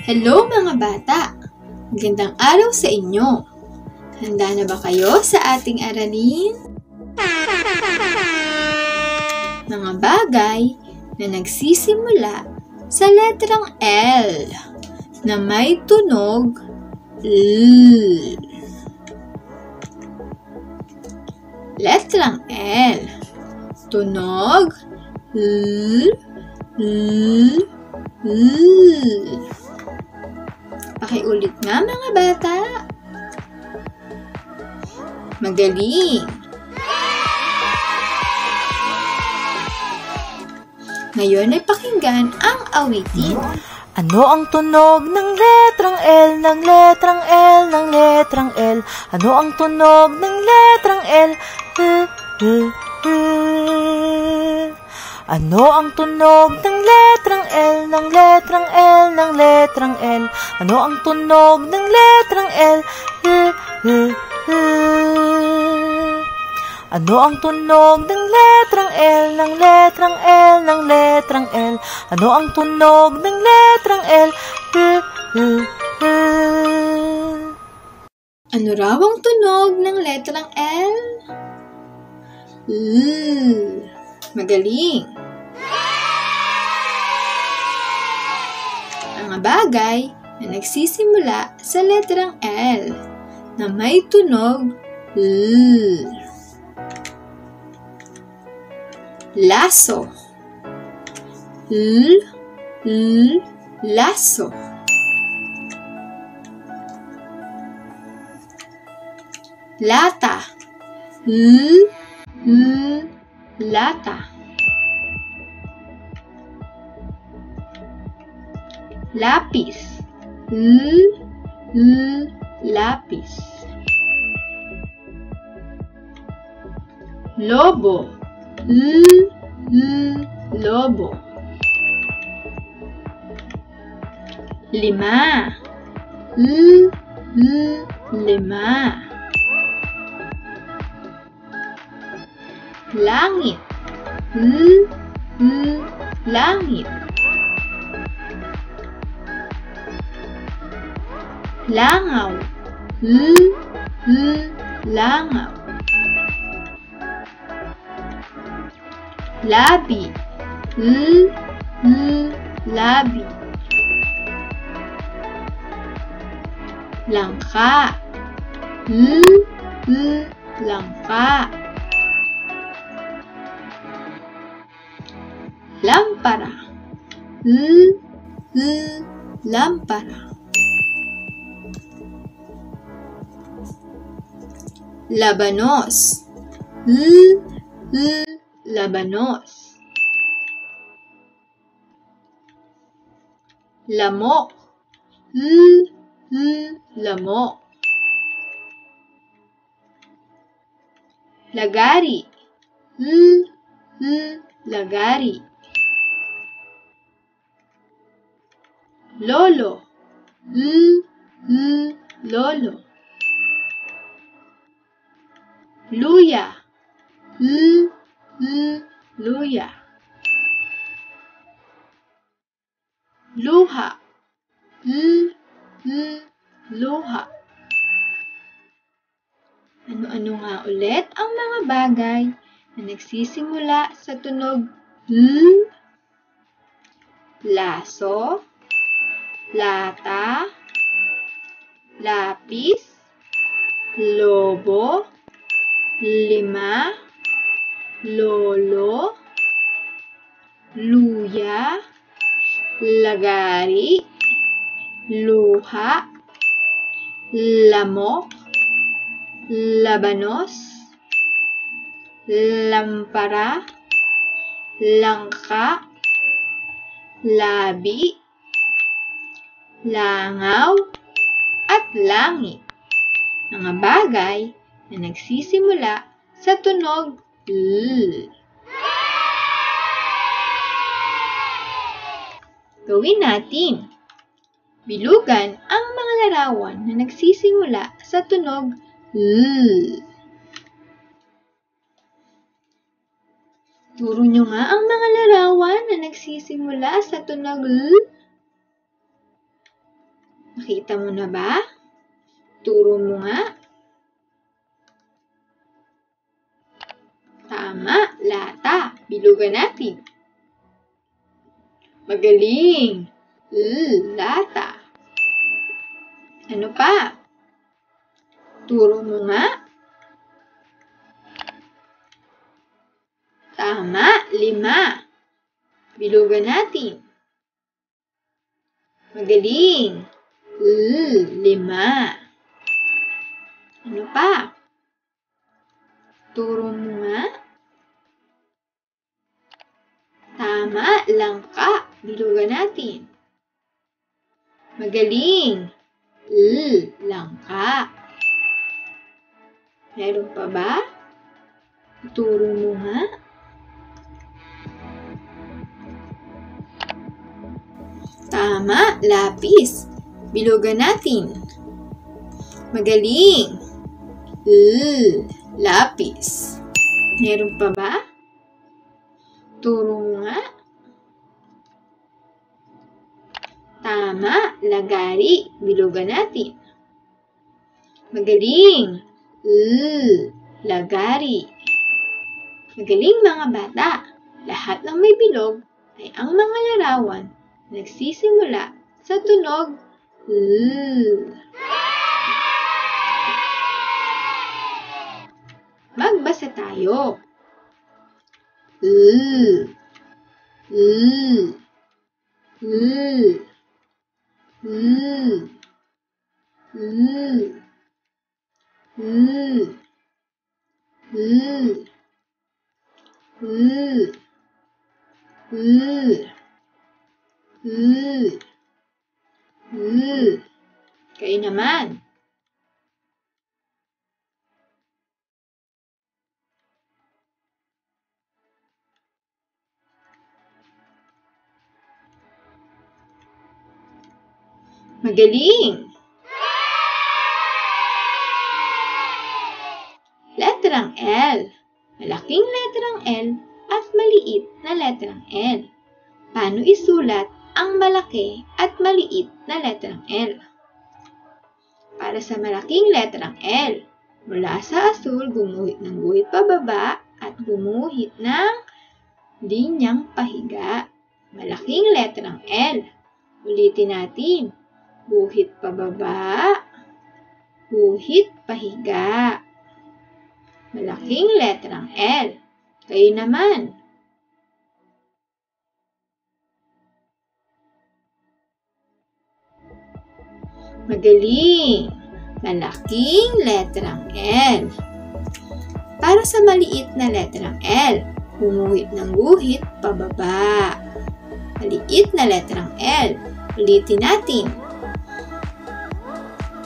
Hello mga bata! Magandang araw sa inyo! Handa na ba kayo sa ating aralin? Mga bagay na nagsisimula sa letrang L na may tunog L. Letrang L. Tunog L, L, L. Pakiulit nga mga bata. Magaling! Ngayon ay pakinggan ang awitin. Ano ang tunog ng letrang L, ng letrang L, ng letrang L? Ano ang tunog ng letrang L? Ano ang tunog ng letrang L, ng letrang L, ng letrang L? Ano ang tunog ng letrang L? Ano ang tunog ng letrang L, ng letrang L, ng letrang L? Ano ang tunog ng letrang L? Ano raw ang tunog ng letrang L? L. Magaling! Mga bagay na nagsisimula sa letrang L na may tunog L. Laso. L, L, laso. Lata. L, L, lata. Lapis. L, L, lapis. Lobo. L, L, lobo. Lima. L, L, lima. Langit. L, L, langit. Langaw. L, L, langaw. Labi. L, L, labi. Langka. L, L, langka. Lampara. L, L, lampara. Labanos. L, L, labanos. Lamok. L, L, lamok. Lagari. L, L, lagari. Lolo. L, L, lolo. Luya. L, L, luya. Luha. L, L, luha. Ano-ano nga ulit ang mga bagay na nagsisimula sa tunog L? Laso, lata, lapis, lobo, lima, lolo, luya, lagari, luha, lamok, labanos, lampara, langka, labi, langaw, at langit. Mga bagay na nagsisimula sa tunog L. Gawin natin. Bilugan ang mga larawan na nagsisimula sa tunog L. Turo nyo nga ang mga larawan na nagsisimula sa tunog L. Nakita mo na ba? Turo mo nga. Tama, lata. Bilugan natin. Magaling. Lata. Ano pa? Turo mo nga. Tama, 5. Bilugan natin. Magaling. 5. Ano pa? Turo mo nga. Tama, langka. Bilugan natin. Magaling. Langka. Meron pa ba? Turo mo nga. Tama, lapis. Bilugan natin. Magaling. Lapis. Meron pa ba? Turo mo nga. Tama, lagari. Bilugan natin. Magaling. Lagari. Magaling mga bata. Lahat ng may bilog ay ang mga larawan na nagsisimula sa tunog Magbasa tayo. Kayo naman. Magaling! Letrang L. Malaking letrang L at maliit na letrang L. Paano isulat ang malaki at maliit na letrang L? Para sa malaking letrang L, mula sa asul, gumuhit ng guhit pababa at gumuhit ng linyang pahiga. Malaking letrang L. Ulitin natin. Guhit pababa, guhit pahiga. Malaking letrang L. Kayo naman. Magaling. Malaking letrang L. Para sa maliit na letrang L, gumuhit ng guhit pababa. Maliit na letrang L. Ulitin natin.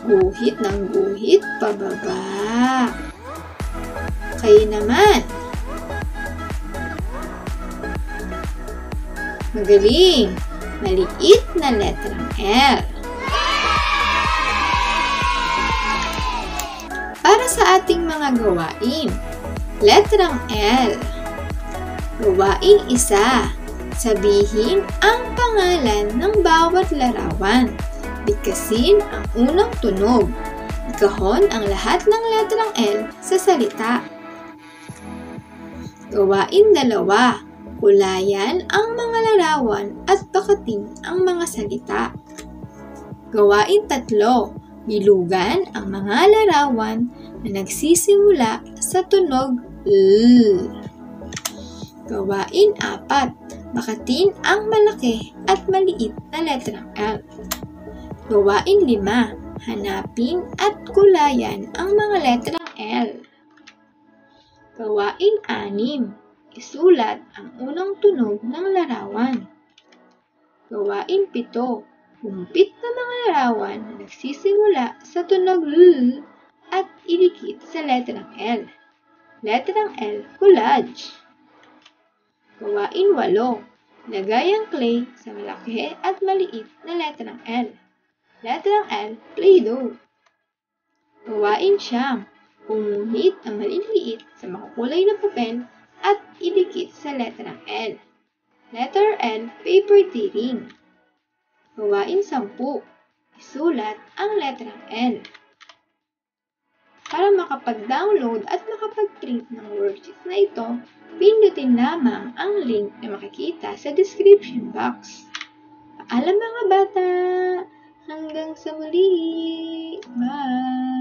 Guhit ng guhit pababa. Kayo naman. Magaling. Maliit na letrang L. Para sa ating mga gawain, letrang L. Gawain 1. Sabihin ang pangalan ng bawat larawan. Bigkasin ang unang tunog. Ikahon ang lahat ng letrang L sa salita. Gawain 2. Kulayan ang mga larawan at bakatin ang mga salita. Gawain 3. Bilugan ang mga larawan na nagsisimula sa tunog L. Gawain 4. Bakatin ang malaki at maliit na letrang L. Gawain 5. Hanapin at kulayan ang mga letrang L. Gawain 6. Isulat ang unang tunog ng larawan. Gawain 7. Gumpit na mga larawan na nagsisimula sa tunog L at idikit sa letrang L. Letrang L, collage. Gawain 8. Lagay ang clay sa malaki at maliit na letrang L. Letrang L, Play-Doh. Gawain 9. Pumuhit ang maliliit sa makukulay na papel at idikit sa letrang L. Letter L, paper tearing. Gawain 10. isulat ang letrang L. Para makapag-download at makapag-print ng worksheets na ito, pindutin lamang ang link na makikita sa description box. Paalam mga bata! Hanggang sa muli! Bye!